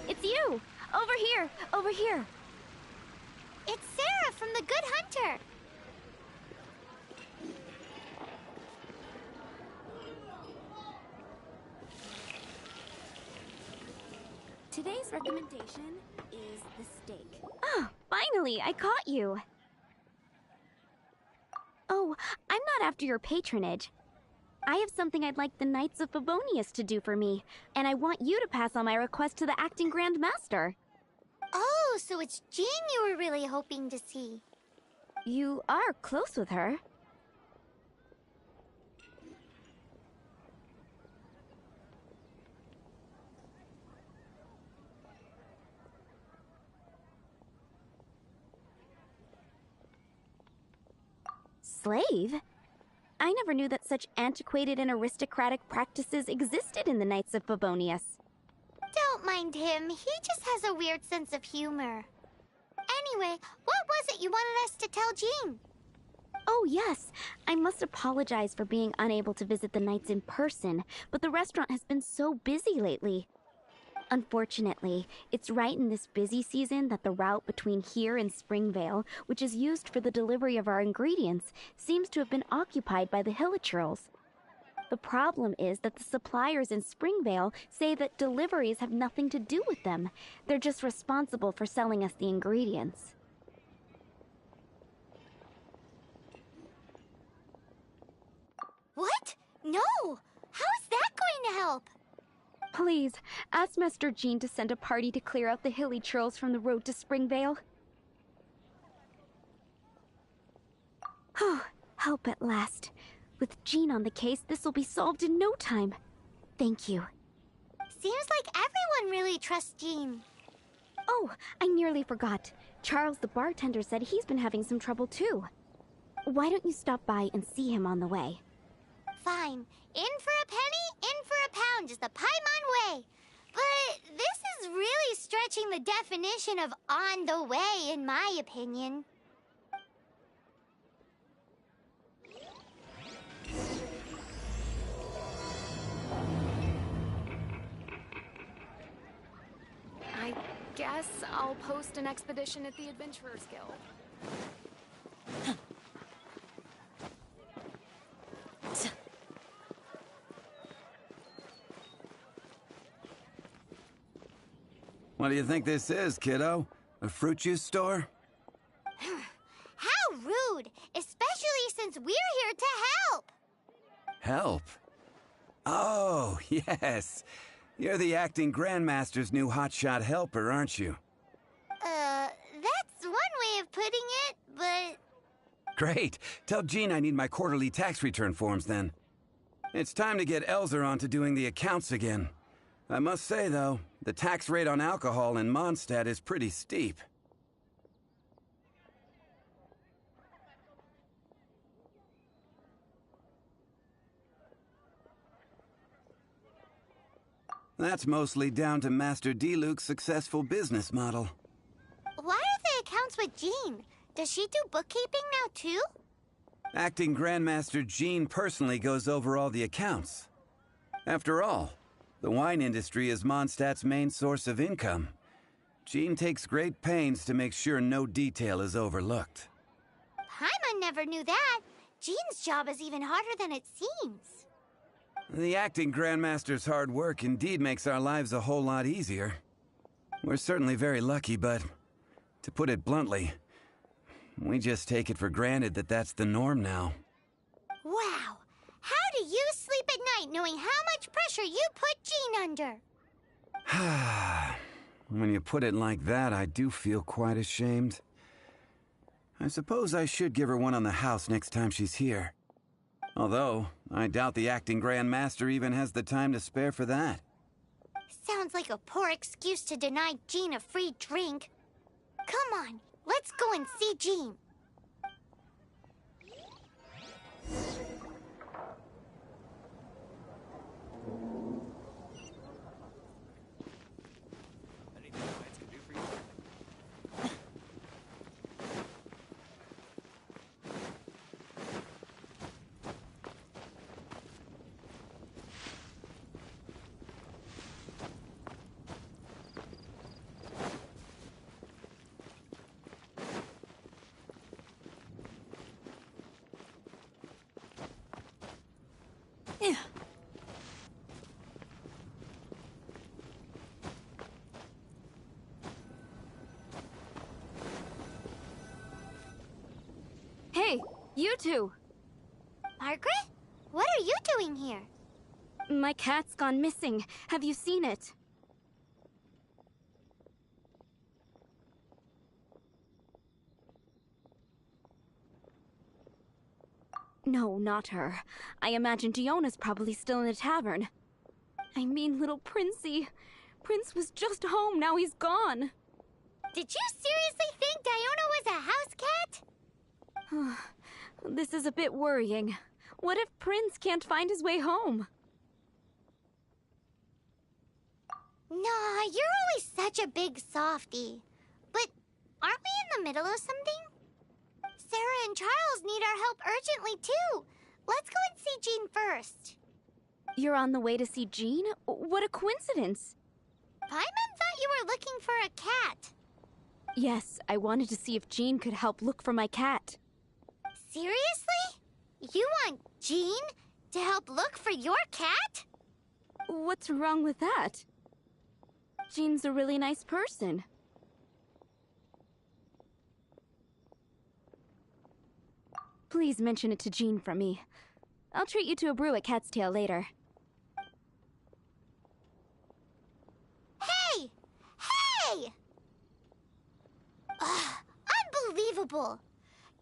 It's you! Over here! Over here! It's Sarah from the Good Hunter! Today's recommendation is the steak. Oh, finally, I caught you! Oh, I'm not after your patronage. I have something I'd like the Knights of Favonius to do for me, and I want you to pass on my request to the acting Grand Master. Oh, so it's Jean you were really hoping to see. You are close with her. Slave? I never knew that such antiquated and aristocratic practices existed in the Knights of Favonius. Don't mind him, he just has a weird sense of humor. Anyway, what was it you wanted us to tell Jean? Oh yes, I must apologize for being unable to visit the Knights in person, but the restaurant has been so busy lately. Unfortunately, it's right in this busy season that the route between here and Springvale, which is used for the delivery of our ingredients, seems to have been occupied by the Hilichurls. The problem is that the suppliers in Springvale say that deliveries have nothing to do with them. They're just responsible for selling us the ingredients. What? No! How is that going to help? Please, ask Master Jean to send a party to clear out the Hilichurls from the road to Springvale. Oh, help at last. With Jean on the case, this will be solved in no time. Thank you. Seems like everyone really trusts Jean. Oh, I nearly forgot. Charles the bartender said he's been having some trouble too. Why don't you stop by and see him on the way? Fine. In for a penny, in for a pound is the Paimon way. But this is really stretching the definition of on the way, in my opinion. I guess I'll post an expedition at the Adventurers Guild. What do you think this is, kiddo? A fruit juice store? How rude! Especially since we're here to help! Help? Oh, yes. You're the acting Grandmaster's new hotshot helper, aren't you? That's one way of putting it, but... Great. Tell Jean I need my quarterly tax return forms then. It's time to get Elzer on to doing the accounts again. I must say, though, the tax rate on alcohol in Mondstadt is pretty steep. That's mostly down to Master D-Luke's successful business model. Why are the accounts with Jean? Does she do bookkeeping now, too? Acting Grandmaster Jean personally goes over all the accounts. After all, the wine industry is Mondstadt's main source of income. Jean takes great pains to make sure no detail is overlooked. Paimon never knew that. Jean's job is even harder than it seems. The acting Grandmaster's hard work indeed makes our lives a whole lot easier. We're certainly very lucky, but to put it bluntly, we just take it for granted that that's the norm now. Wow. How do you sleep at night knowing how much pressure you put Jean under? When you put it like that, I do feel quite ashamed. I suppose I should give her one on the house next time she's here. Although, I doubt the acting Grandmaster even has the time to spare for that. Sounds like a poor excuse to deny Jean a free drink. Come on, let's go and see Jean. You two! Margaret? What are you doing here? My cat's gone missing. Have you seen it? No, not her. I imagine Diona's probably still in the tavern. I mean, little Princey. Prince was just home, now he's gone. Did you seriously think Diona was a house cat? This is a bit worrying. What if Prince can't find his way home? Nah, you're always such a big softie. But aren't we in the middle of something? Sarah and Charles need our help urgently, too. Let's go and see Jean first. You're on the way to see Jean? What a coincidence! Paimon thought you were looking for a cat. Yes, I wanted to see if Jean could help look for my cat. Seriously? You want Jean to help look for your cat? What's wrong with that? Jean's a really nice person. Please mention it to Jean from me. I'll treat you to a brew at Cat's Tail later. Hey! Hey! Ugh, unbelievable!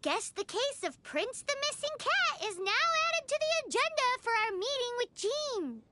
Guess the case of Prince the Missing Cat is now added to the agenda for our meeting with Jean.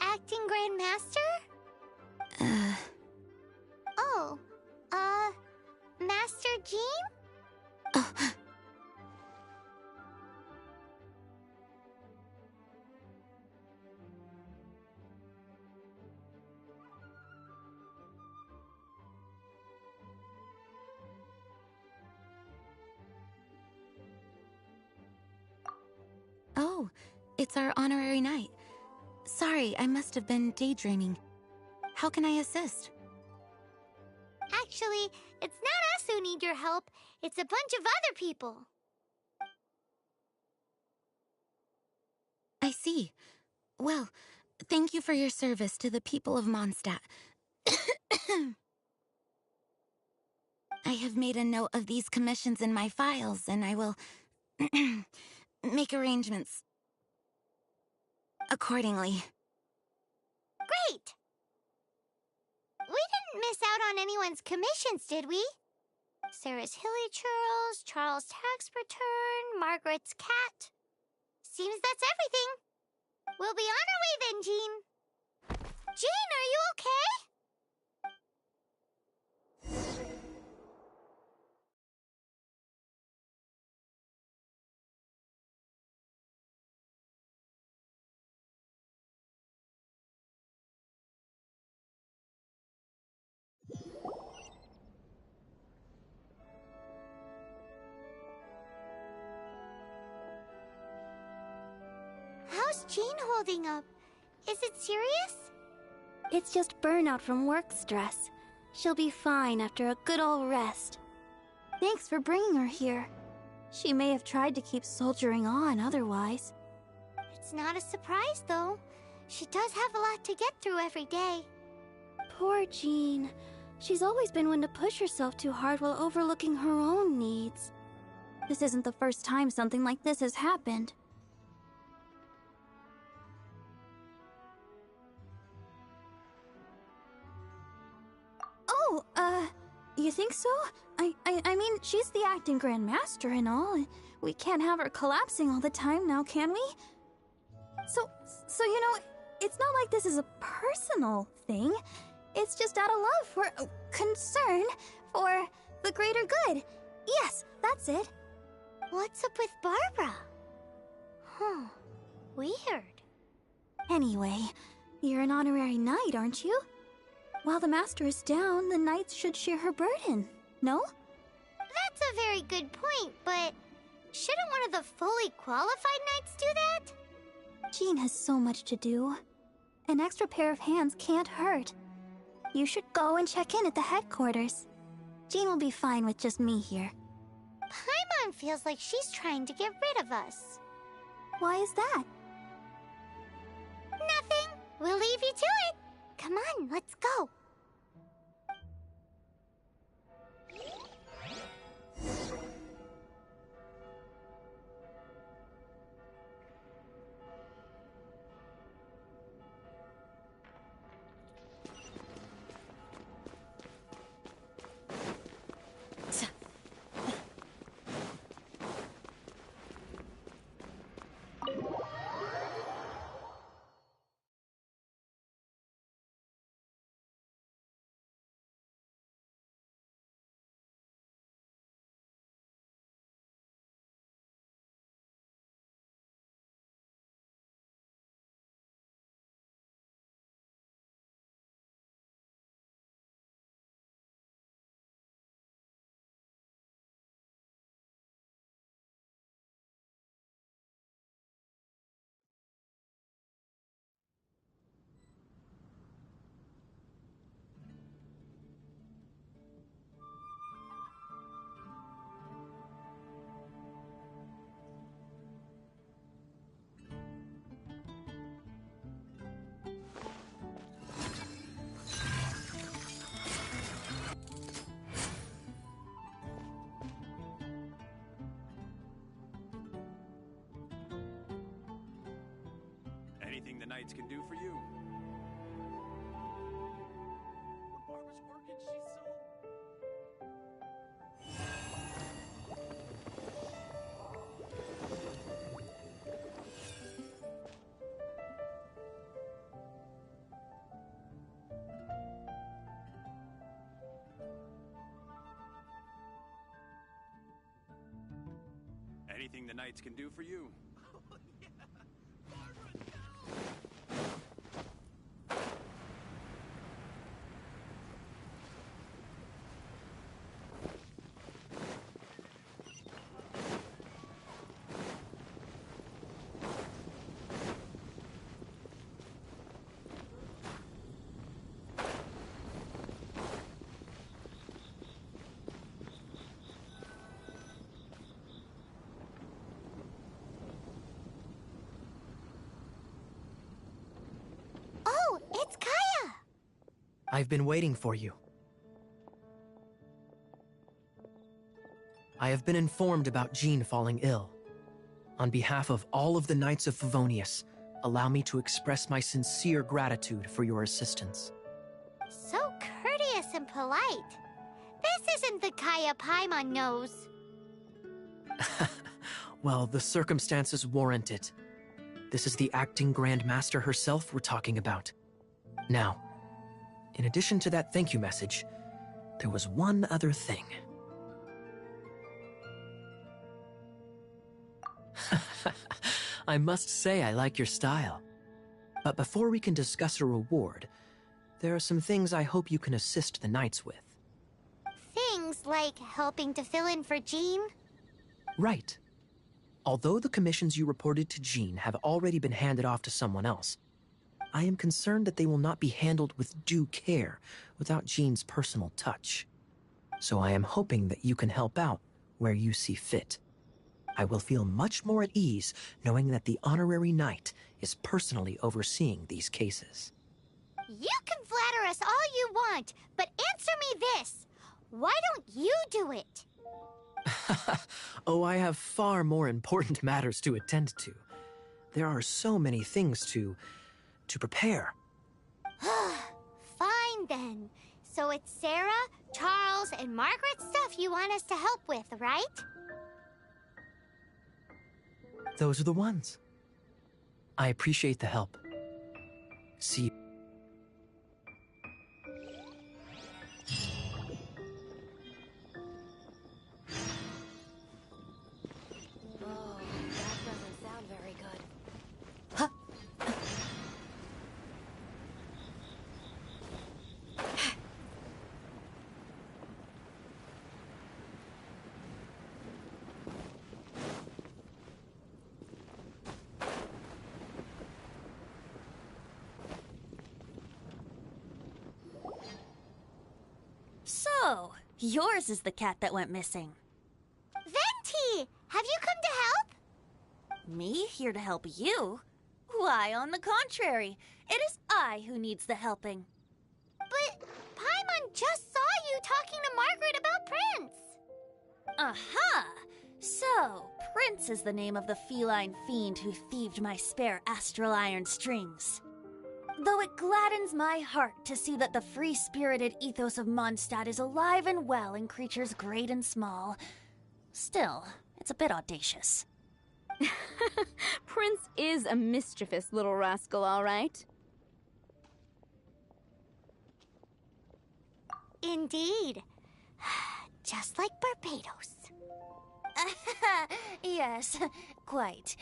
Acting Grand Master? Oh, Master Jean? Oh, it's our honorary night. Sorry, I must have been daydreaming. How can I assist? Actually, it's not us who need your help. It's a bunch of other people. I see. Well, thank you for your service to the people of Mondstadt. I have made a note of these commissions in my files, and I will make arrangements accordingly. Great! We didn't miss out on anyone's commissions, did we? Sarah's Hilly Churls, Charles' tax return, Margaret's cat. Seems that's everything. We'll be on our way then, Jean. Jean, are you okay? How's Jean holding up? Is it serious? It's just burnout from work stress. She'll be fine after a good old rest. Thanks for bringing her here. She may have tried to keep soldiering on otherwise. It's not a surprise, though. She does have a lot to get through every day. Poor Jean. She's always been one to push herself too hard while overlooking her own needs. This isn't the first time something like this has happened. Oh, you think so? I mean, she's the acting Grand Master and all. We can't have her collapsing all the time now, can we? So you know, it's not like this is a personal thing. It's just out of love for concern for The greater good. Yes, that's it. What's up with Barbara? Huh. Weird. Anyway, you're an honorary knight, aren't you? While the master is down, the knights should share her burden, no? That's a very good point, but shouldn't one of the fully qualified knights do that? Jean has so much to do. An extra pair of hands can't hurt. You should go and check in at the headquarters. Jean will be fine with just me here. Paimon feels like she's trying to get rid of us. Why is that? Nothing. We'll leave you to it. Come on, let's go. Anything the Knights can do for you. When Barbara's working, she's so... Anything the Knights can do for you. Oh, it's Kaya! I've been waiting for you. I have been informed about Jean falling ill. On behalf of all of the Knights of Favonius, allow me to express my sincere gratitude for your assistance. So courteous and polite. This isn't the Kaya Paimon knows. Well, the circumstances warrant it. This is the acting Grand Master herself we're talking about. Now, in addition to that thank you message, there was one other thing. I must say I like your style. But before we can discuss a reward, there are some things I hope you can assist the Knights with. Things like helping to fill in for Jean? Right. Although the commissions you reported to Jean have already been handed off to someone else, I am concerned that they will not be handled with due care without Jean's personal touch. So I am hoping that you can help out where you see fit. I will feel much more at ease knowing that the honorary knight is personally overseeing these cases. You can flatter us all you want, but answer me this. Why don't you do it? Oh, I have far more important matters to attend to. There are so many things to prepare. Fine then. So it's Sarah, Charles, and Margaret's stuff you want us to help with, right? Those are the ones. I appreciate the help. See you. Yours is the cat that went missing. Venti! Have you come to help? Me here to help you? Why, on the contrary, it is I who needs the helping. But Paimon just saw you talking to Margaret about Prince. Aha! So, Prince is the name of the feline fiend who thieved my spare astral iron strings. Though it gladdens my heart to see that the free-spirited ethos of Mondstadt is alive and well in creatures great and small, still, it's a bit audacious. Prince is a mischievous little rascal, all right. Indeed. Just like Barbados. Yes, quite.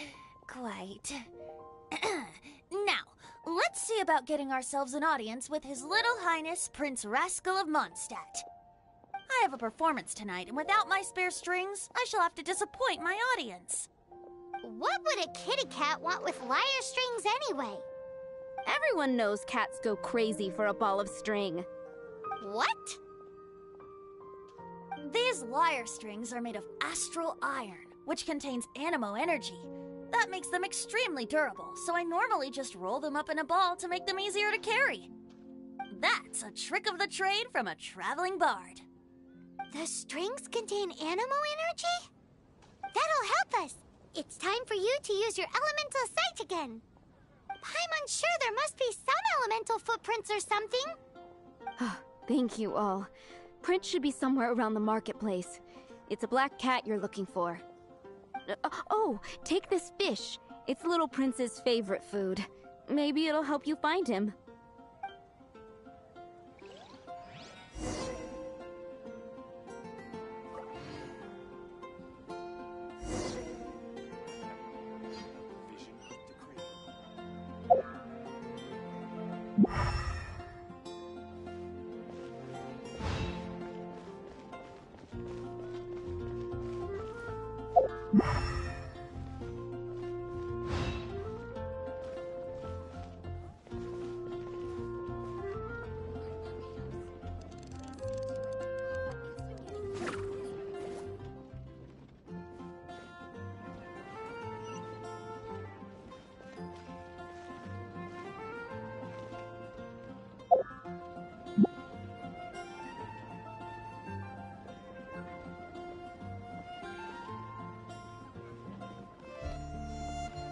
Now, let's see about getting ourselves an audience with His Little Highness Prince Rascal of Mondstadt. I have a performance tonight, and without my spare strings, I shall have to disappoint my audience. What would a kitty cat want with lyre strings anyway? Everyone knows cats go crazy for a ball of string. What? These lyre strings are made of astral iron, which contains animo energy. That makes them extremely durable, so I normally just roll them up in a ball to make them easier to carry. That's a trick of the trade from a traveling bard. The strings contain animo energy? That'll help us. It's time for you to use your elemental sight again. Paimon's sure there must be some elemental footprints or something. Thank you all. Prince should be somewhere around the marketplace. It's a black cat you're looking for. Oh, take this fish. It's Little Prince's favorite food. Maybe it'll help you find him.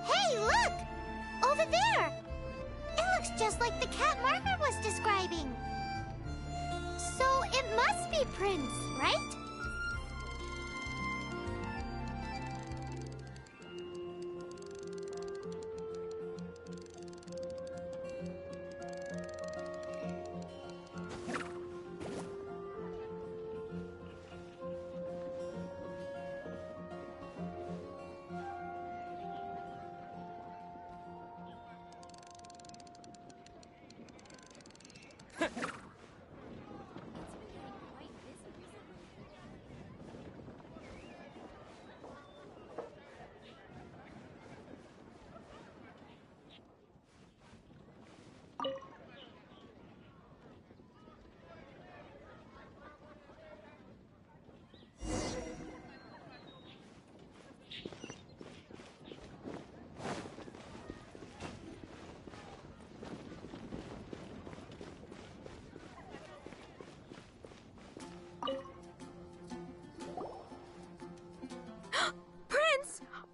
Hey, look! Over there! It looks just like the cat Margaret was describing. So it must be Prince, right?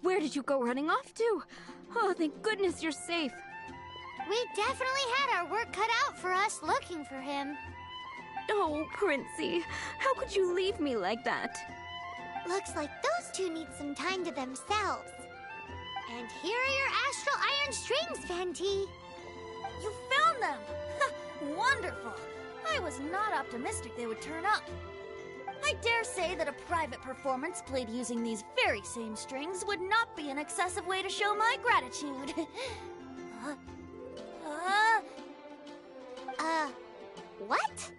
Where did you go running off to? Oh, thank goodness you're safe. We definitely had our work cut out for us looking for him. Oh, Princey, how could you leave me like that? Looks like those two need some time to themselves. And here are your astral iron strings, Venti. You found them! Wonderful! I was not optimistic they would turn up. I dare say that a private performance played using these very same strings would not be an excessive way to show my gratitude. What?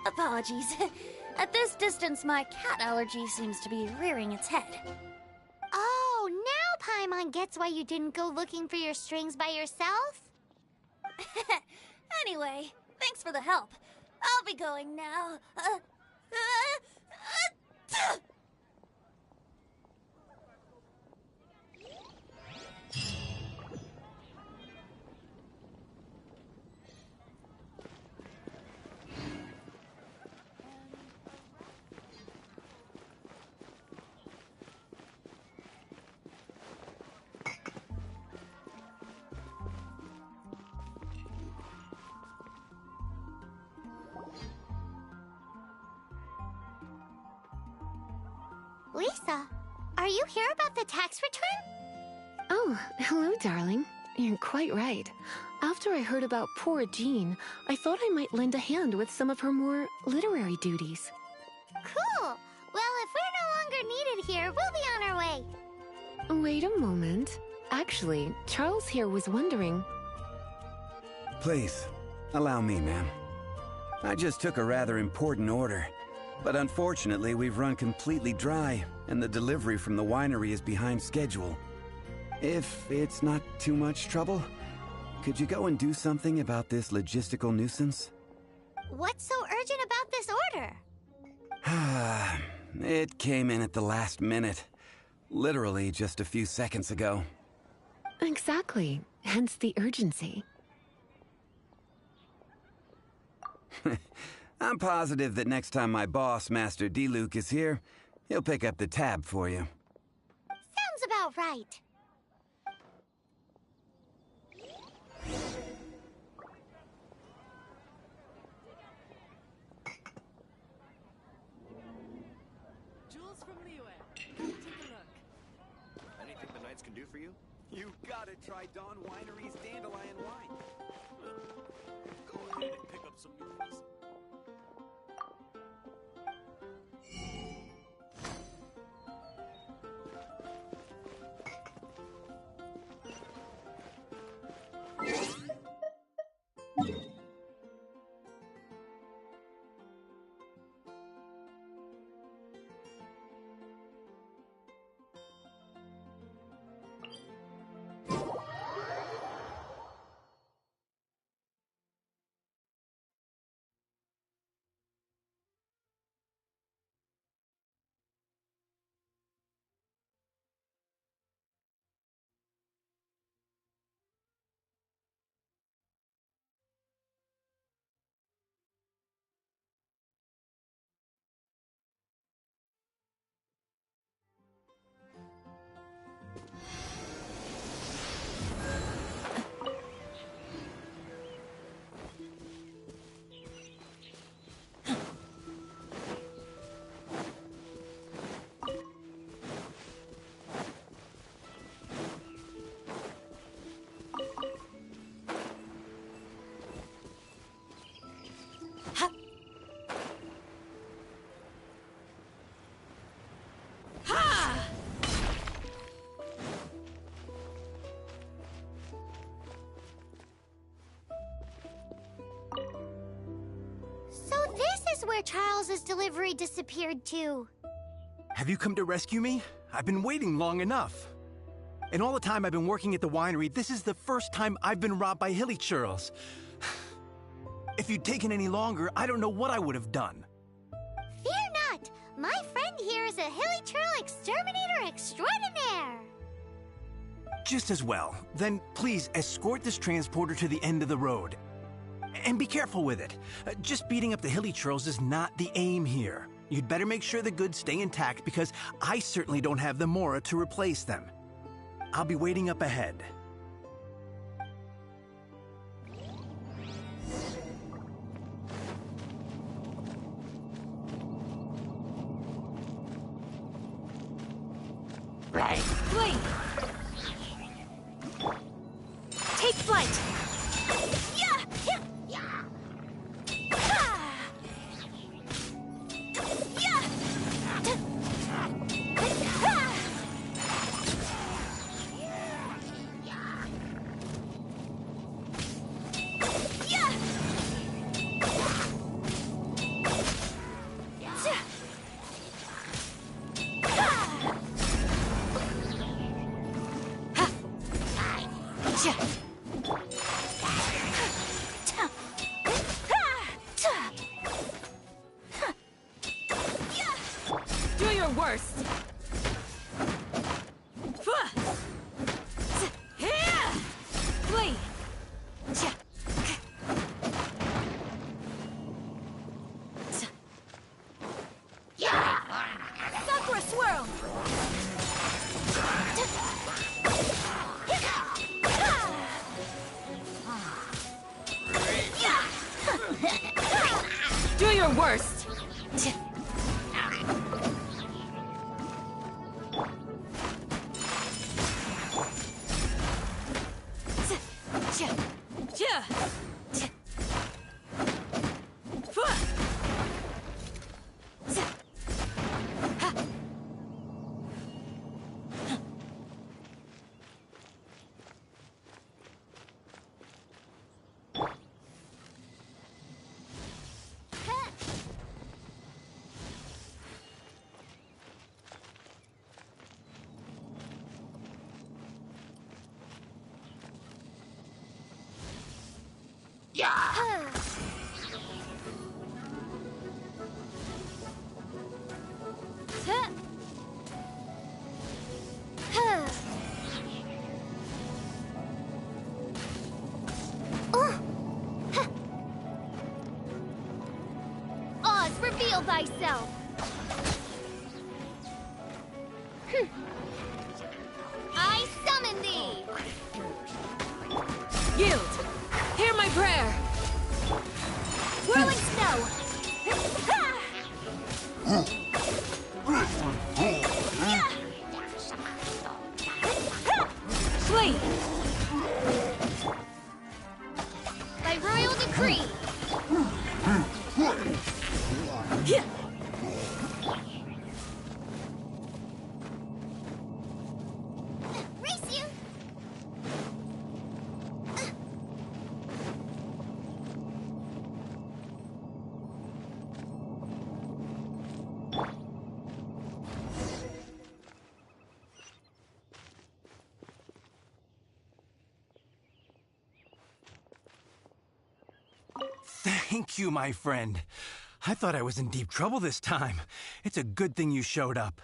Apologies. At this distance, my cat allergy seems to be rearing its head. Oh, now Paimon gets why you didn't go looking for your strings by yourself? Anyway, thanks for the help. I'll be going now. Lisa, are you here about the tax return? Oh, hello, darling. You're quite right. After I heard about poor Jean, I thought I might lend a hand with some of her more literary duties. Cool. Well, if we're no longer needed here, we'll be on our way. Wait a moment. Actually, Charles here was wondering... Please, allow me, ma'am. I just took a rather important order. But unfortunately, we've run completely dry, and the delivery from the winery is behind schedule. If it's not too much trouble, could you go and do something about this logistical nuisance? What's so urgent about this order? It came in at the last minute. Literally just a few seconds ago. Exactly. Hence the urgency. I'm positive that next time my boss, Master D-Luke, is here, he'll pick up the tab for you. Sounds about right. Jules from Liyue. Come take a look. Anything the Knights can do for you? You gotta try Dawn Winery's Dandelion wine. Go ahead and pick up some new pieces. So this is where Charles's delivery disappeared to. Have you come to rescue me? I've been waiting long enough. In all the time I've been working at the winery, this is the first time I've been robbed by hilly churls. If you'd taken any longer, I don't know what I would have done. Fear not! My friend here is a hilly churl exterminator extraordinaire! Just as well. Then please escort this transporter to the end of the road. And be careful with it. Just beating up the hilly churls is not the aim here. You'd better make sure the goods stay intact because I certainly don't have the mora to replace them. I'll be waiting up ahead. Wait! Take flight! Yeah! Yeah! Yeah! Ah! Yeah! Ah! Yeah! worst. Oz, reveal thyself! I summon thee! Yield! Hear my prayer! Whirling snow! Flee! By royal decree! Race you! Thank you, my friend. I thought I was in deep trouble this time. It's a good thing you showed up.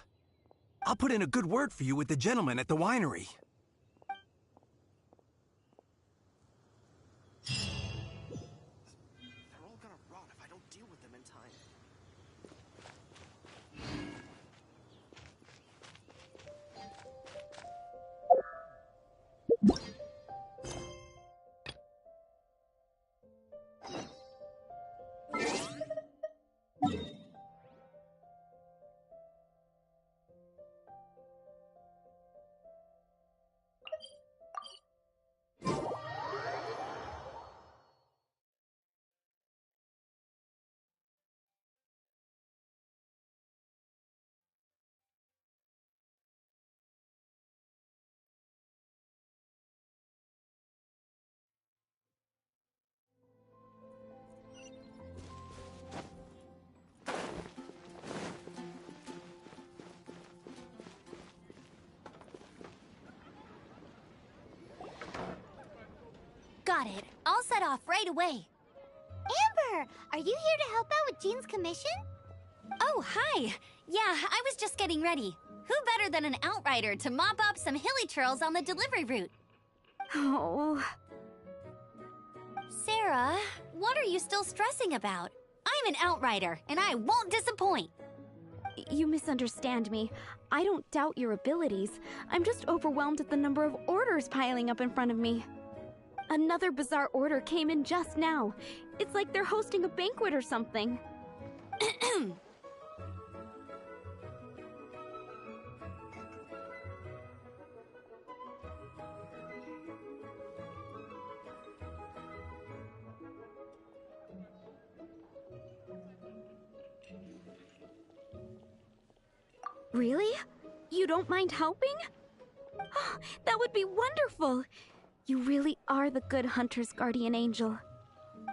I'll put in a good word for you with the gentleman at the winery. They're all gonna rot if I don't deal with them in time. Got it. I'll set off right away. Amber, are you here to help out with Jean's commission? Oh, hi! Yeah, I was just getting ready. Who better than an outrider to mop up some hilly trails on the delivery route? Oh. Sarah, what are you still stressing about? I'm an outrider, and I won't disappoint. You misunderstand me. I don't doubt your abilities. I'm just overwhelmed at the number of orders piling up in front of me. Another bizarre order came in just now. It's like they're hosting a banquet or something. Really? You don't mind helping? Oh, that would be wonderful. You really are the good hunter's guardian angel.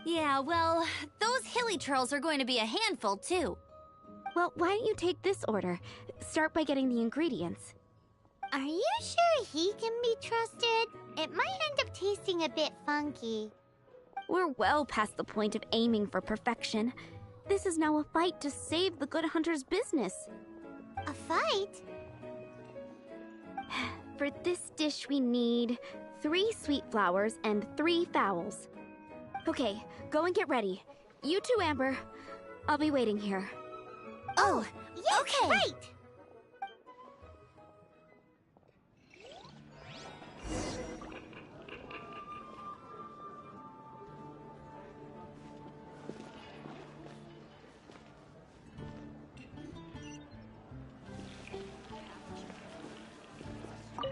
Yeah, well, those hilly trails are going to be a handful, too. Well, why don't you take this order? Start by getting the ingredients. Are you sure he can be trusted? It might end up tasting a bit funky. We're well past the point of aiming for perfection. This is now a fight to save the good hunter's business. A fight? For this dish we need 3 sweet flowers and 3 fowls. Okay, go and get ready. You too, Amber. I'll be waiting here. Oh, yes, okay. Right!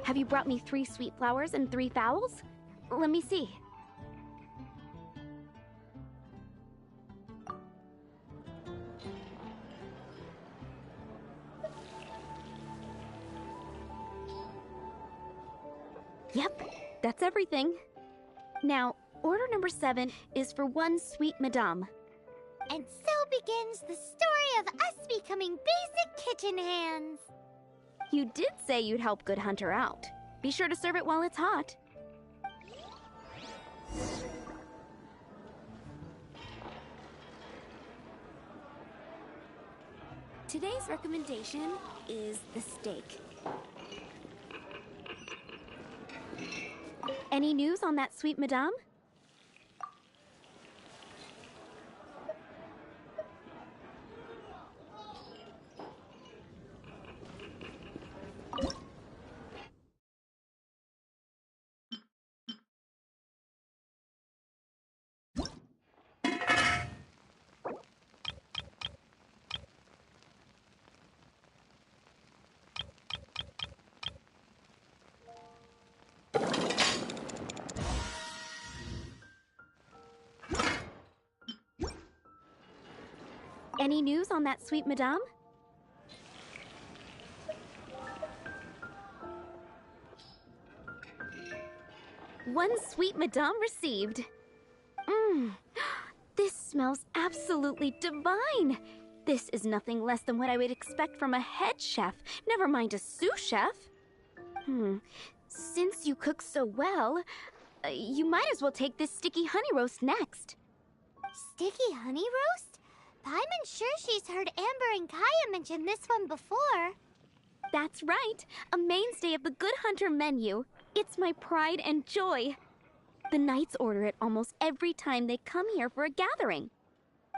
Have you brought me 3 sweet flowers and 3 fowls? Let me see. Yep, that's everything. Now, order number 7 is for 1 sweet madame. And so begins the story of us becoming basic kitchen hands. You did say you'd help Good Hunter out. Be sure to serve it while it's hot. Today's recommendation is the steak. Any news on that sweet madame? Any news on that sweet madame? One sweet madame received. This smells absolutely divine. This is nothing less than what I would expect from a head chef, never mind a sous chef. Since you cook so well, you might as well take this sticky honey roast next. Sticky honey roast? I'm sure she's heard Amber and Kaya mention this one before. That's right, a mainstay of the Good Hunter menu. It's my pride and joy. The knights order it almost every time they come here for a gathering.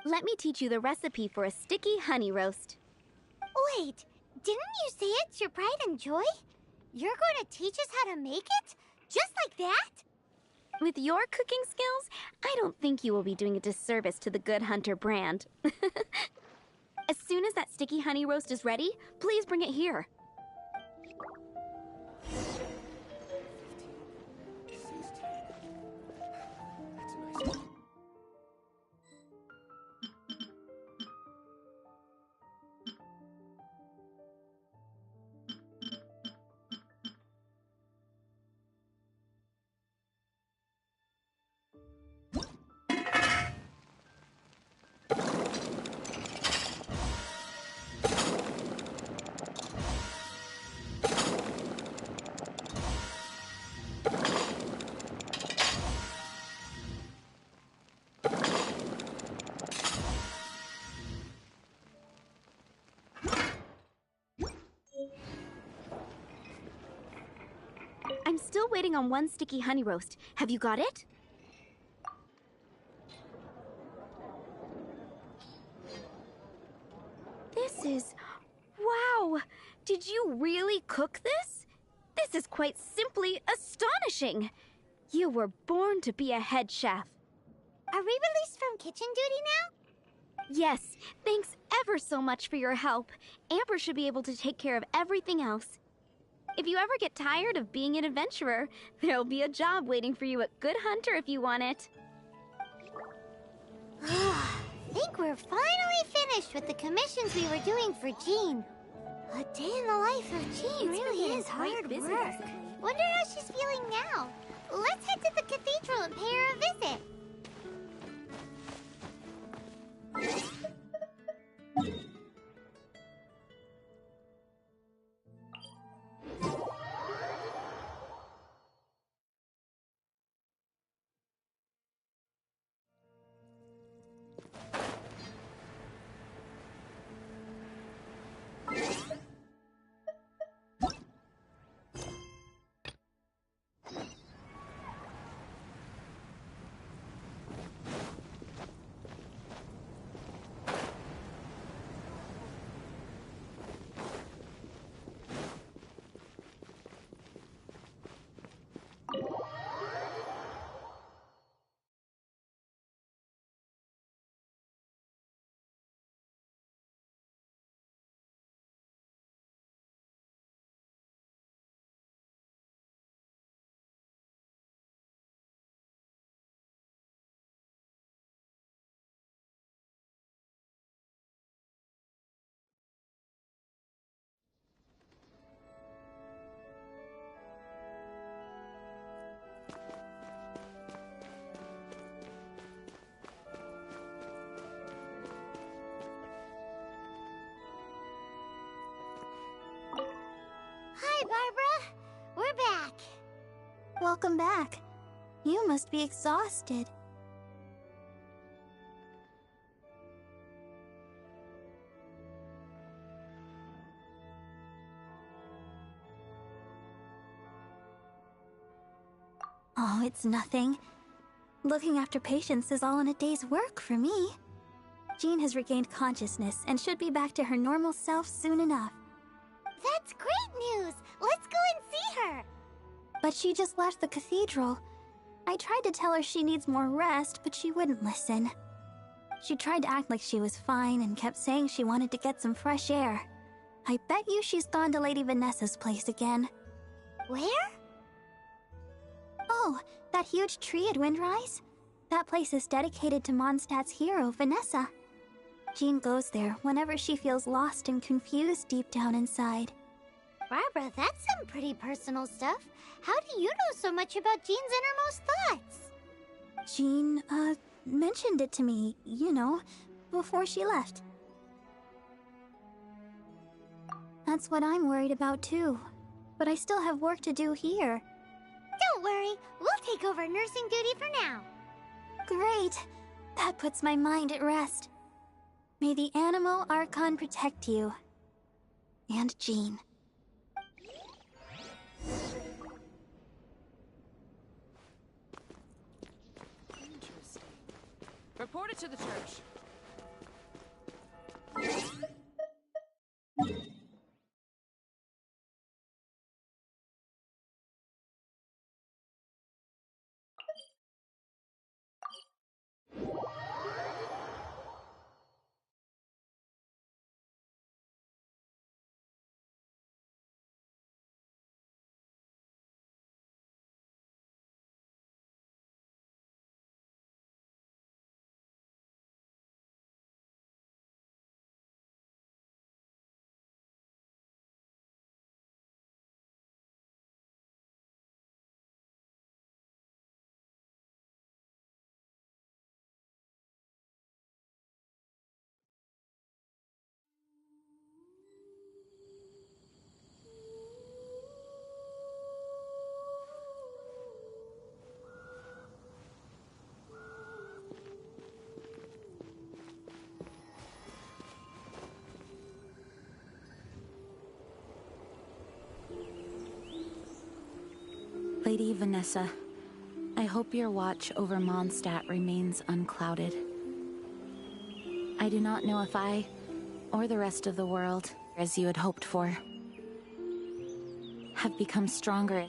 Let me teach you the recipe for a sticky honey roast. Wait, didn't you say it's your pride and joy? You're going to teach us how to make it? Just like that? With your cooking skills, I don't think you will be doing a disservice to the Good Hunter brand. As soon as that sticky honey roast is ready, please bring it here. I'm still waiting on 1 sticky honey roast. Have you got it? This is... Wow! Did you really cook this? This is quite simply astonishing! You were born to be a head chef. Are we released from kitchen duty now? Yes, thanks ever so much for your help. Amber should be able to take care of everything else. If you ever get tired of being an adventurer, there'll be a job waiting for you at Good Hunter if you want it. Think we're finally finished with the commissions we were doing for Jean. A day in the life of Jean really is hard work. Wonder how she's feeling now. Let's head to the cathedral and pay her a visit. Barbara. We're back. Welcome back. You must be exhausted. Oh, it's nothing. Looking after patients is all in a day's work for me. Jean has regained consciousness and should be back to her normal self soon enough. That's great news! Let's go and see her! But she just left the cathedral. I tried to tell her she needs more rest, but she wouldn't listen. She tried to act like she was fine and kept saying she wanted to get some fresh air. I bet you she's gone to Lady Vanessa's place again. Where? Oh, that huge tree at Windrise? That place is dedicated to Mondstadt's hero, Vanessa. Jean goes there whenever she feels lost and confused deep down inside. Barbara, that's some pretty personal stuff. How do you know so much about Jean's innermost thoughts? Jean, mentioned it to me, you know, before she left. That's what I'm worried about too. But I still have work to do here. Don't worry, we'll take over nursing duty for now. Great! That puts my mind at rest. May the Animo Archon protect you. And Jean. Interesting. Report it to the church. Lady Vanessa, I hope your watch over Mondstadt remains unclouded. I do not know if I, or the rest of the world, as you had hoped for, have become stronger.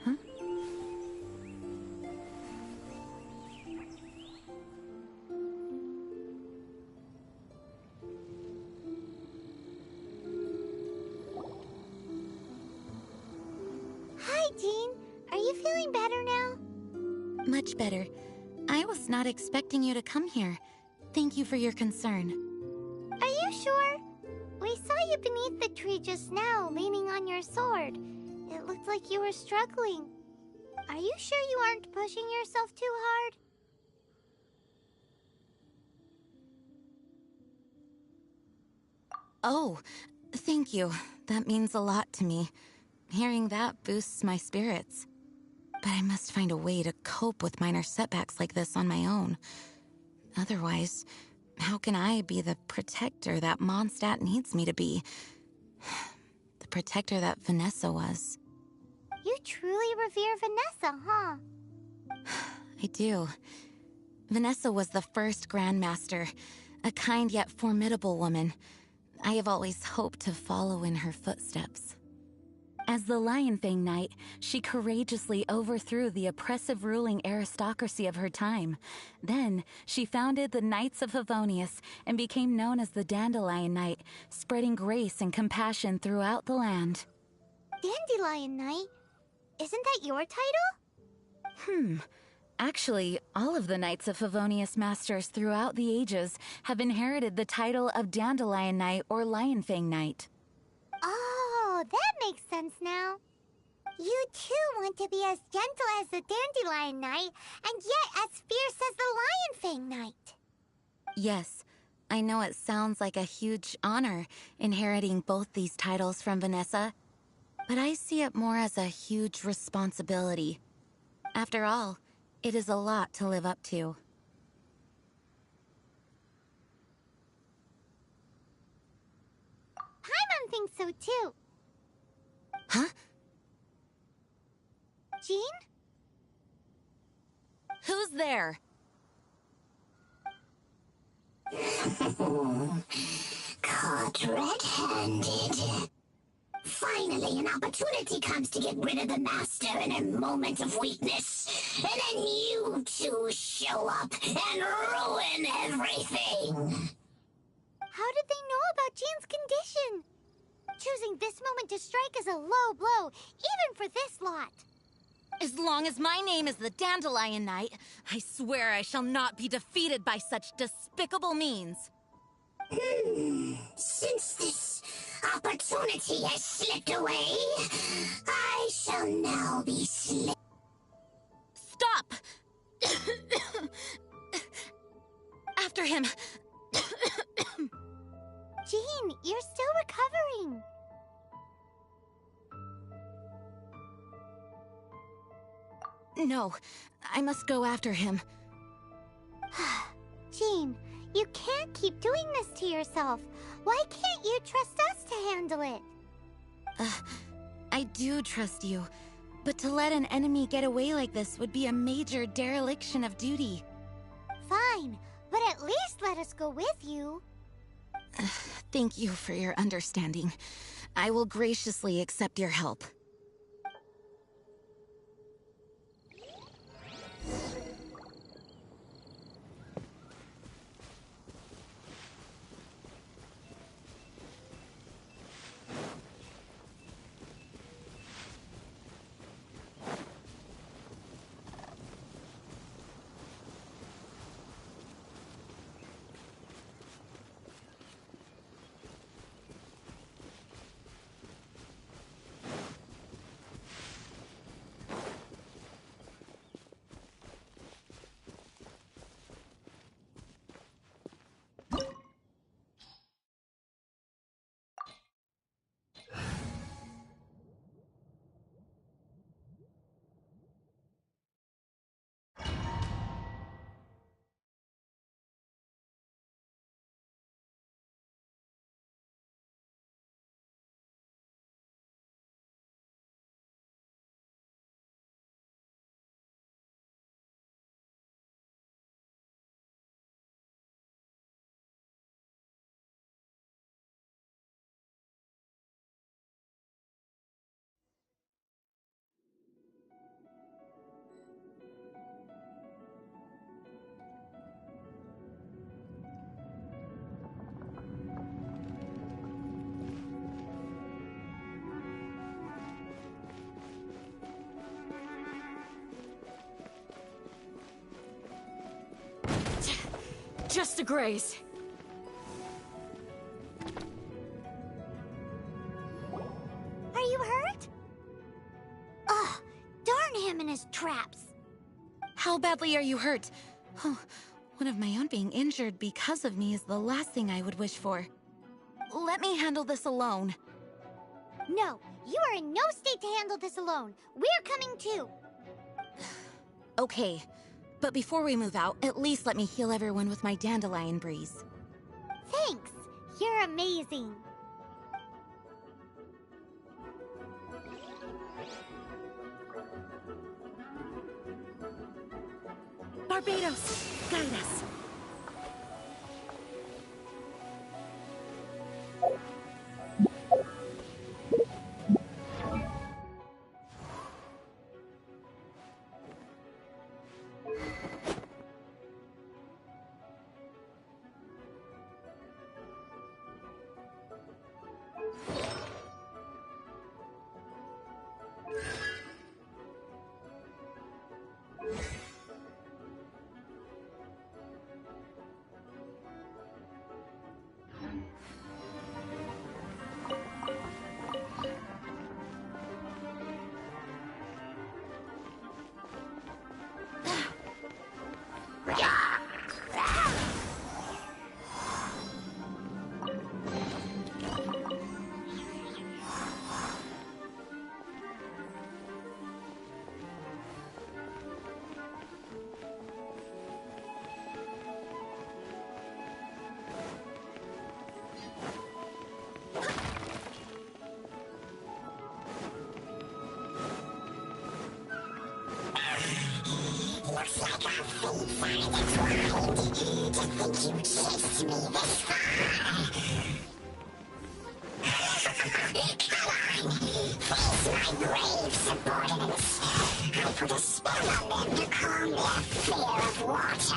Huh? Hi, Jean. Are you feeling better now? Much better. I was not expecting you to come here. Thank you for your concern. Are you sure? We saw you beneath the tree just now, leaning on your sword. It looked like you were struggling. Are you sure you aren't pushing yourself too hard? Oh, thank you. That means a lot to me. Hearing that boosts my spirits. But I must find a way to cope with minor setbacks like this on my own. Otherwise, how can I be the protector that Mondstadt needs me to be? The protector that Vanessa was. You truly revere Vanessa, huh? I do. Vanessa was the first Grandmaster, a kind yet formidable woman. I have always hoped to follow in her footsteps. As the Lionfang Knight, she courageously overthrew the oppressive ruling aristocracy of her time. Then, she founded the Knights of Favonius and became known as the Dandelion Knight, spreading grace and compassion throughout the land. Dandelion Knight? Isn't that your title? Actually, all of the Knights of Favonius Masters throughout the ages have inherited the title of Dandelion Knight or Lionfang Knight. Oh, that makes sense now. You too want to be as gentle as the Dandelion Knight, and yet as fierce as the Lionfang Knight. Yes, I know it sounds like a huge honor, inheriting both these titles from Vanessa, but I see it more as a huge responsibility. After all, it is a lot to live up to. Paimon thinks so too. Huh? Jean? Who's there? Caught red-handed. Finally, an opportunity comes to get rid of the Master in a moment of weakness. And then you two show up and ruin everything. How did they know about Jean's condition? Choosing this moment to strike is a low blow, even for this lot. As long as my name is the Dandelion Knight, I swear I shall not be defeated by such despicable means. Since this opportunity has slipped away, I shall now be Stop! After him! Jean, you're still recovering. No, I must go after him. Jean, you can't keep doing this to yourself. Why can't you trust us to handle it? I do trust you, but to let an enemy get away like this would be a major dereliction of duty. Fine, but at least let us go with you. Thank you for your understanding. I will graciously accept your help. Just a graze. Are you hurt? Ugh, darn him and his traps. How badly are you hurt? Oh, one of my own being injured because of me is the last thing I would wish for. Let me handle this alone. No, you are in no state to handle this alone. We're coming too. Okay, but before we move out, at least let me heal everyone with my dandelion breeze. Thanks. You're amazing. Barbados, guide us. Looks like our fates are intertwined. To think you chased me this far. Come on, face my brave subordinates. I put a spell on them to calm their fear of water.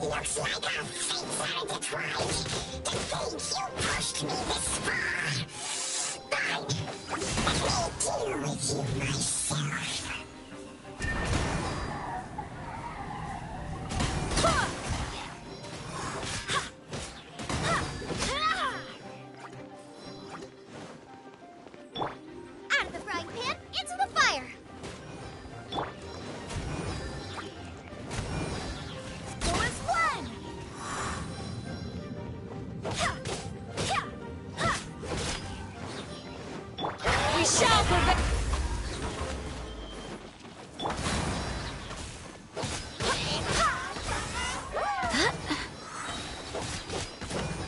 Looks like our fates are intertwined. To think you pushed me this far. Fine. Let me deal with you myself. Out of the frying pan, into the fire! We shall prevail!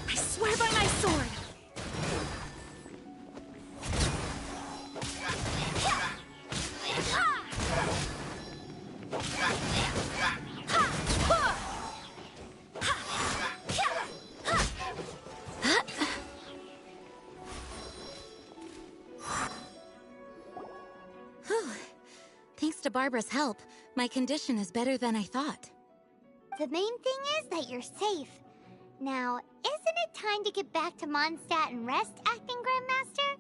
I swear by my sword! Thanks to Barbara's help, my condition is better than I thought. The main thing is that you're safe. Now, isn't it time to get back to Mondstadt and rest, Acting Grandmaster?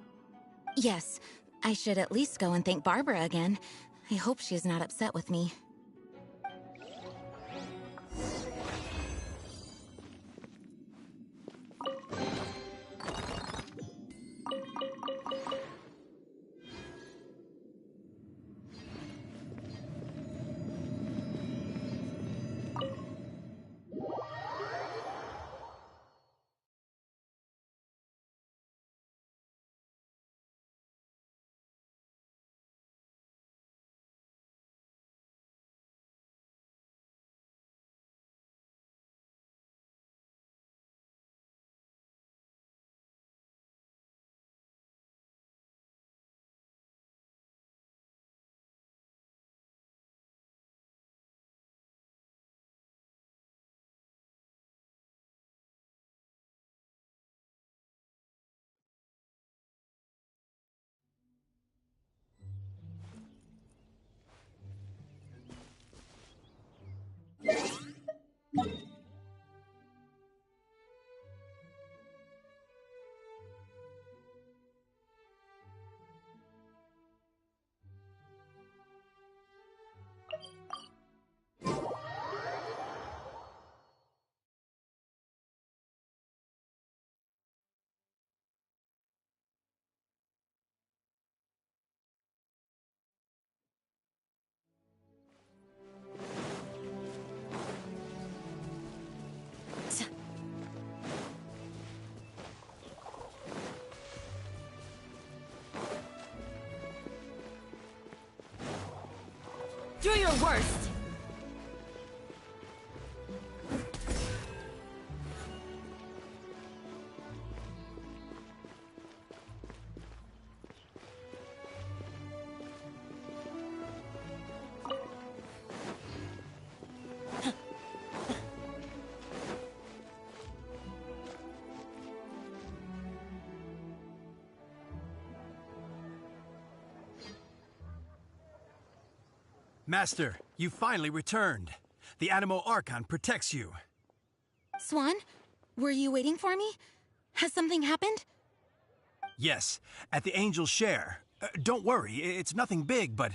Yes, I should at least go and thank Barbara again. I hope she's not upset with me. Do your worst! Master, you finally returned. The Animo Archon protects you. Swan, were you waiting for me? Has something happened? Yes, at the Angel's Share. Don't worry, it's nothing big, but...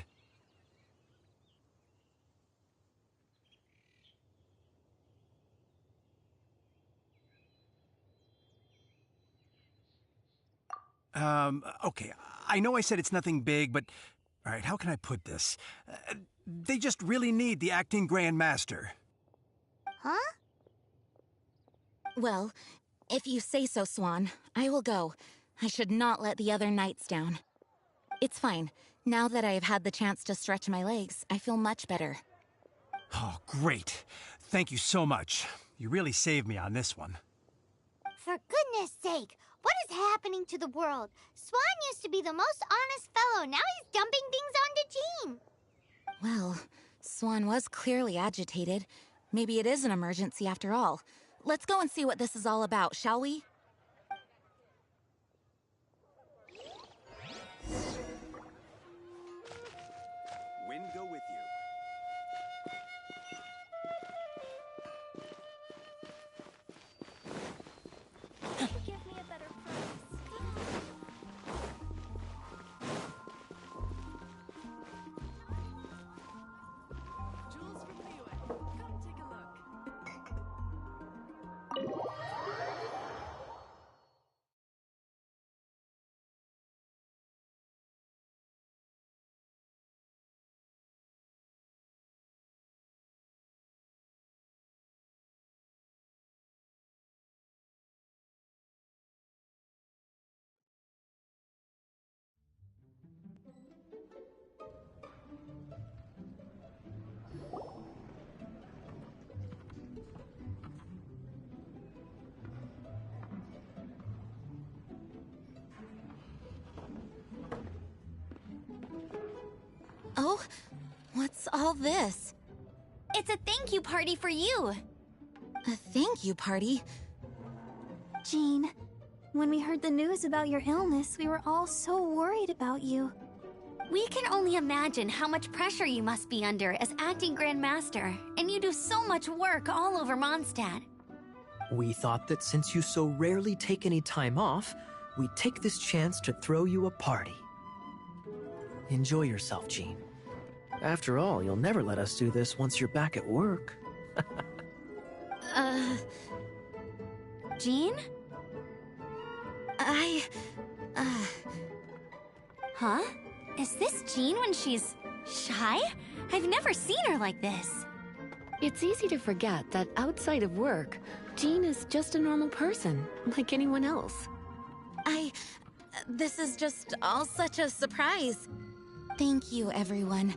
Okay, I know I said it's nothing big, but... Alright, how can I put this? They just really need the acting Grand Master. Huh? Well, if you say so, Swan, I will go. I should not let the other knights down. It's fine. Now that I have had the chance to stretch my legs, I feel much better. Oh, great. Thank you so much. You really saved me on this one. For goodness sake, what is happening to the world? Swan used to be the most honest fellow. Now he's dumping things onto Jean. Well, Swan was clearly agitated. Maybe it is an emergency after all. Let's go and see what this is all about, shall we? Wind go with you. Give me a better price. Jewels from Liyue. Come take a look. Oh, what's all this? It's a thank you party for you! A thank you party? Jean, when we heard the news about your illness, we were all so worried about you. We can only imagine how much pressure you must be under as acting Grand Master, and you do so much work all over Mondstadt. We thought that since you so rarely take any time off, we'd take this chance to throw you a party. Enjoy yourself, Jean. After all, you'll never let us do this once you're back at work. Jean? Huh? Is this Jean when she's shy? I've never seen her like this. It's easy to forget that outside of work, Jean is just a normal person, like anyone else. This is just all such a surprise. Thank you, everyone.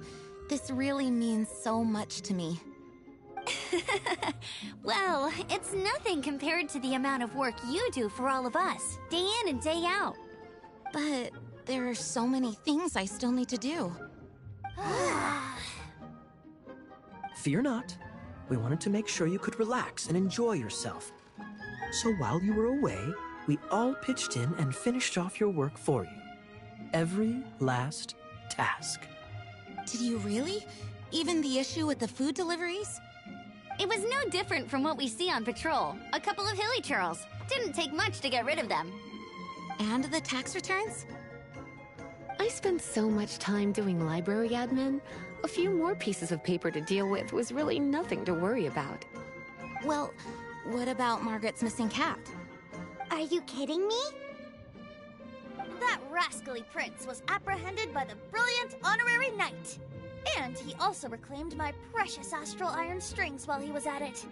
This really means so much to me. Well, it's nothing compared to the amount of work you do for all of us, day in and day out. But there are so many things I still need to do. Fear not. We wanted to make sure you could relax and enjoy yourself. So while you were away, we all pitched in and finished off your work for you. Every last task. Did you really? Even the issue with the food deliveries? It was no different from what we see on patrol. A couple of hilly churls. Didn't take much to get rid of them. And the tax returns? I spent so much time doing library admin. A few more pieces of paper to deal with was really nothing to worry about. Well, what about Margaret's missing cat? Are you kidding me? That rascally prince was apprehended by the brilliant honorary knight. And he also reclaimed my precious astral iron strings while he was at it.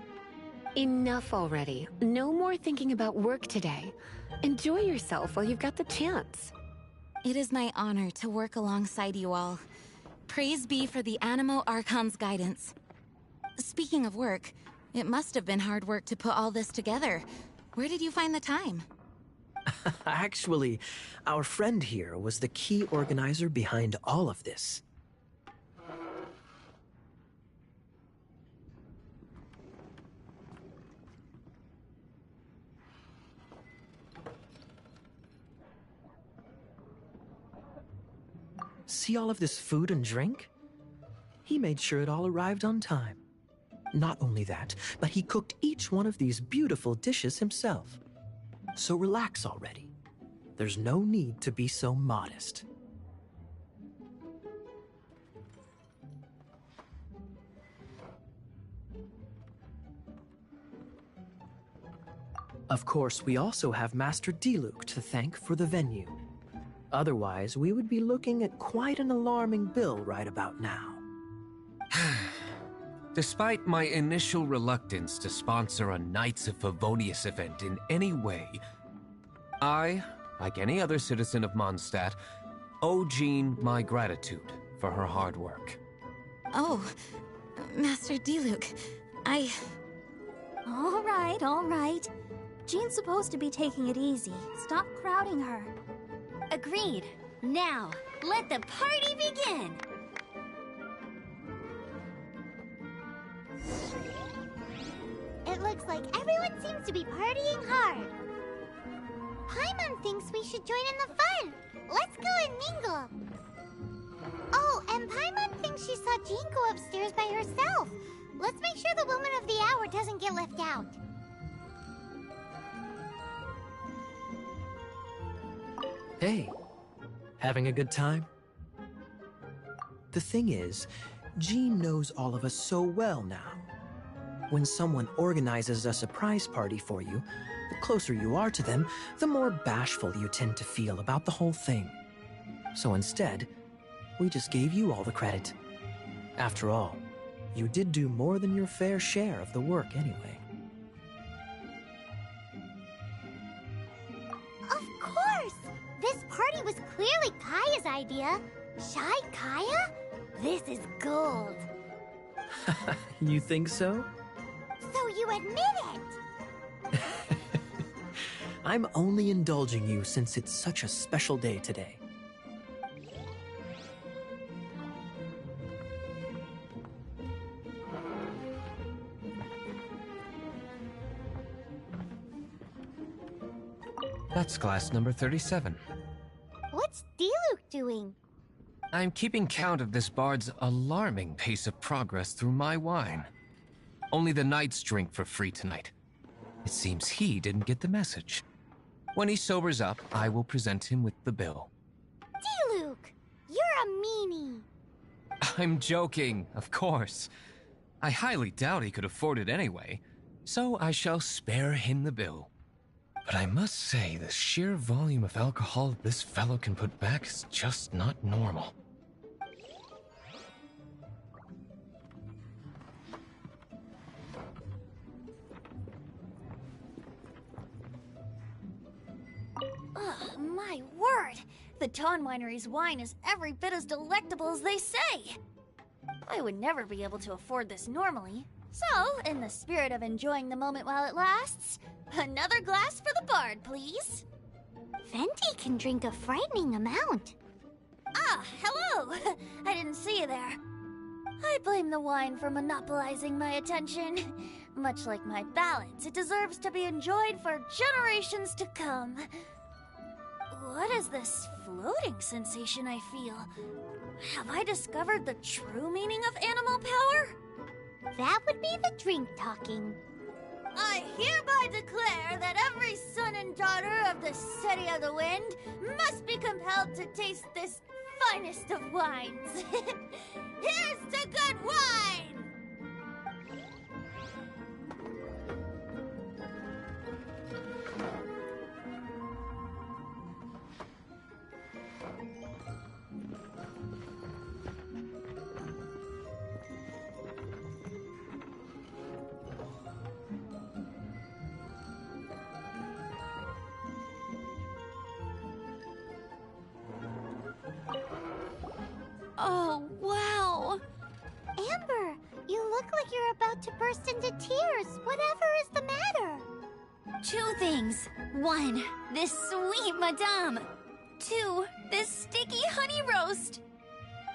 Enough already. No more thinking about work today. Enjoy yourself while you've got the chance. It is my honor to work alongside you all. Praise be for the Animo Archon's guidance. Speaking of work, it must have been hard work to put all this together. Where did you find the time? Actually, our friend here was the key organizer behind all of this. See all of this food and drink? He made sure it all arrived on time. Not only that, but he cooked each one of these beautiful dishes himself. So relax already. There's no need to be so modest. Of course, we also have Master Diluc to thank for the venue. Otherwise, we would be looking at quite an alarming bill right about now. Despite my initial reluctance to sponsor a Knights of Favonius event in any way, I, like any other citizen of Mondstadt, owe Jean my gratitude for her hard work. Oh, Master Diluc, All right. Jean's supposed to be taking it easy. Stop crowding her. Agreed. Now, let the party begin! It looks like everyone seems to be partying hard. Paimon thinks we should join in the fun. Let's go and mingle. Oh, and Paimon thinks she saw Jean go upstairs by herself. Let's make sure the woman of the hour doesn't get left out. Hey, having a good time? The thing is, Jean knows all of us so well now. When someone organizes a surprise party for you, the closer you are to them, the more bashful you tend to feel about the whole thing. So instead, we just gave you all the credit. After all, you did do more than your fair share of the work anyway. Of course! This party was clearly Kaya's idea. Shy Kaya? This is gold. You think so? So you admit it! I'm only indulging you since it's such a special day today. That's glass number 37. What's Diluc doing? I'm keeping count of this bard's alarming pace of progress through my wine. Only the knights drink for free tonight. It seems he didn't get the message. When he sobers up, I will present him with the bill. Diluc! You're a meanie! I'm joking, of course. I highly doubt he could afford it anyway, so I shall spare him the bill. But I must say, the sheer volume of alcohol this fellow can put back is just not normal. Ugh, my word! The Dawn Winery's wine is every bit as delectable as they say! I would never be able to afford this normally. So, in the spirit of enjoying the moment while it lasts, another glass for the bard, please! Venti can drink a frightening amount. Ah, hello! I didn't see you there. I blame the wine for monopolizing my attention. Much like my ballads, it deserves to be enjoyed for generations to come. What is this floating sensation I feel? Have I discovered the true meaning of animal power? That would be the drink talking. I hereby declare that every son and daughter of the City of the Wind must be compelled to taste this finest of wines. Here's to good wine! Oh, wow. look like you're about to burst into tears. Whatever is the matter? 2 things. 1, this sweet madame. 2, this sticky honey roast.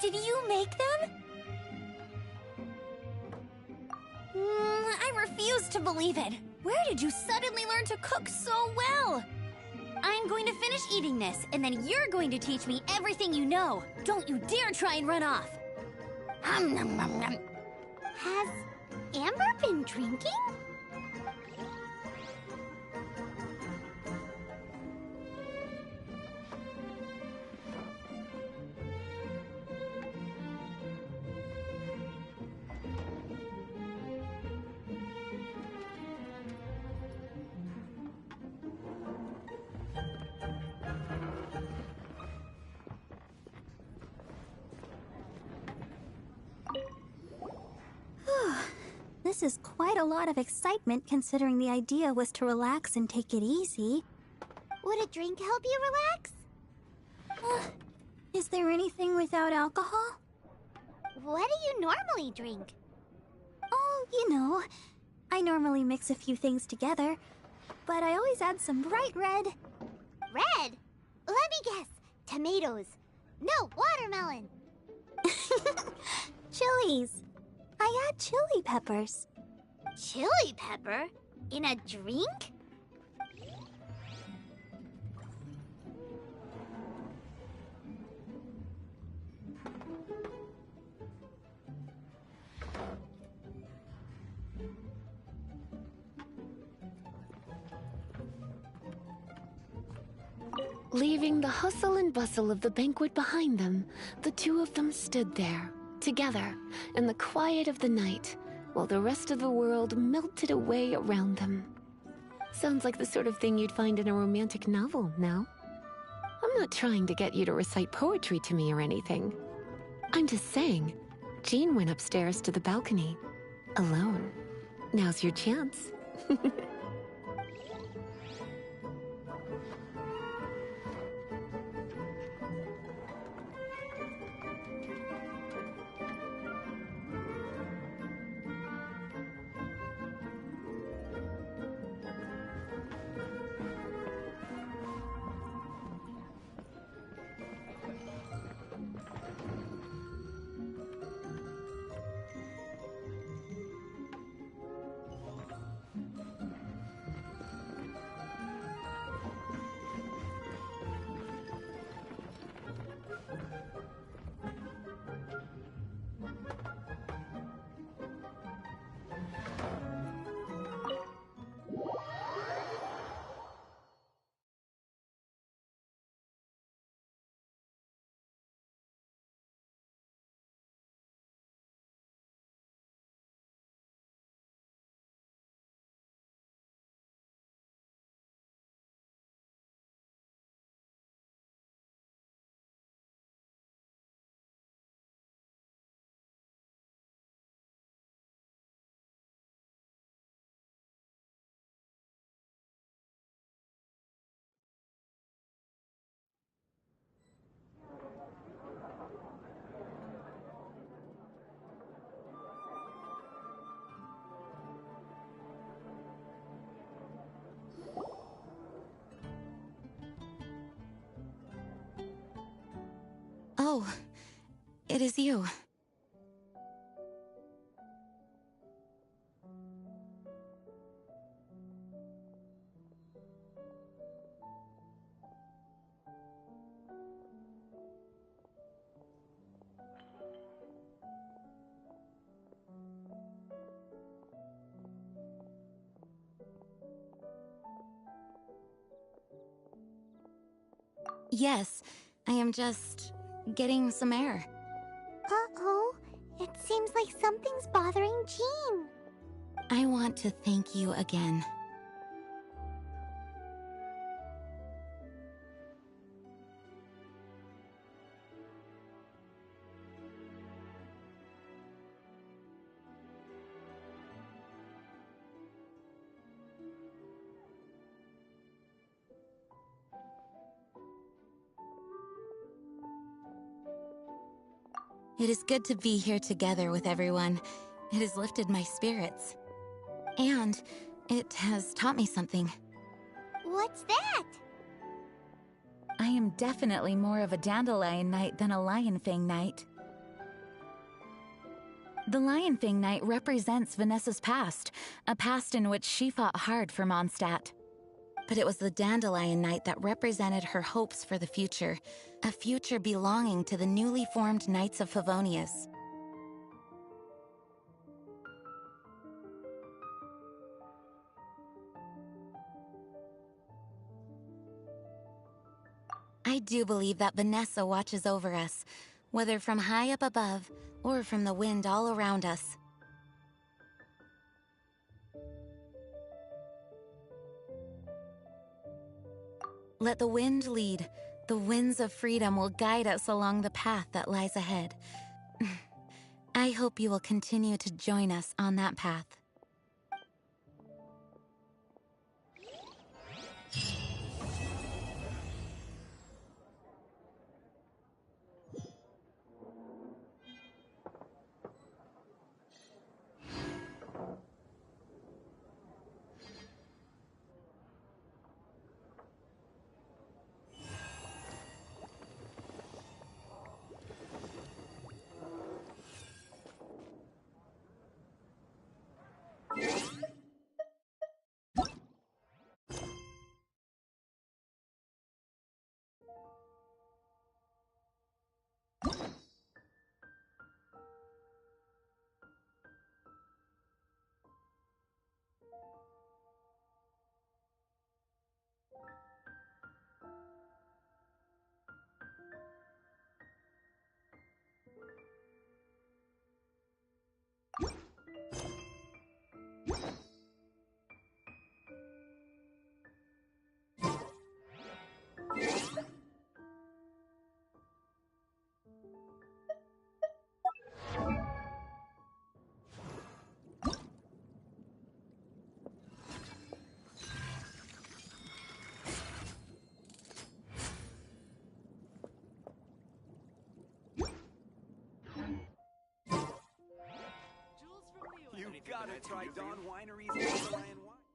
Did you make them? I refuse to believe it. Where did you suddenly learn to cook so well? I'm going to finish eating this, and then you're going to teach me everything you know. Don't you dare try and run off. Has Amber been drinking? This is quite a lot of excitement considering the idea was to relax and take it easy. Would a drink help you relax? Is there anything without alcohol? What do you normally drink? Oh, you know, I normally mix a few things together, but I always add some bright red. Red? Let me guess. Tomatoes. No, watermelon. Chilies. I add chili peppers. Chili pepper? In a drink? Leaving the hustle and bustle of the banquet behind them, the 2 of them stood there, together, in the quiet of the night, while the rest of the world melted away around them. Sounds like the sort of thing you'd find in a romantic novel, no? I'm not trying to get you to recite poetry to me or anything. I'm just saying, Jean went upstairs to the balcony, alone. Now's your chance. Oh, it is you. Yes, I am just getting some air. Uh-oh. It seems like something's bothering Jean. I want to thank you again. It is good to be here together with everyone, It has lifted my spirits. And it has taught me something. What's that? I am definitely more of a dandelion knight than a lionfang knight. The lionfang knight represents Vanessa's past, a past in which she fought hard for Mondstadt. But it was the dandelion knight that represented her hopes for the future, a future belonging to the newly formed Knights of Favonius. I do believe that Vanessa watches over us, whether from high up above or from the wind all around us. Let the wind lead. The winds of freedom will guide us along the path that lies ahead. I hope you will continue to join us on that path. Jules from Liyue. You gotta try Dawn Winery's dandelion wine.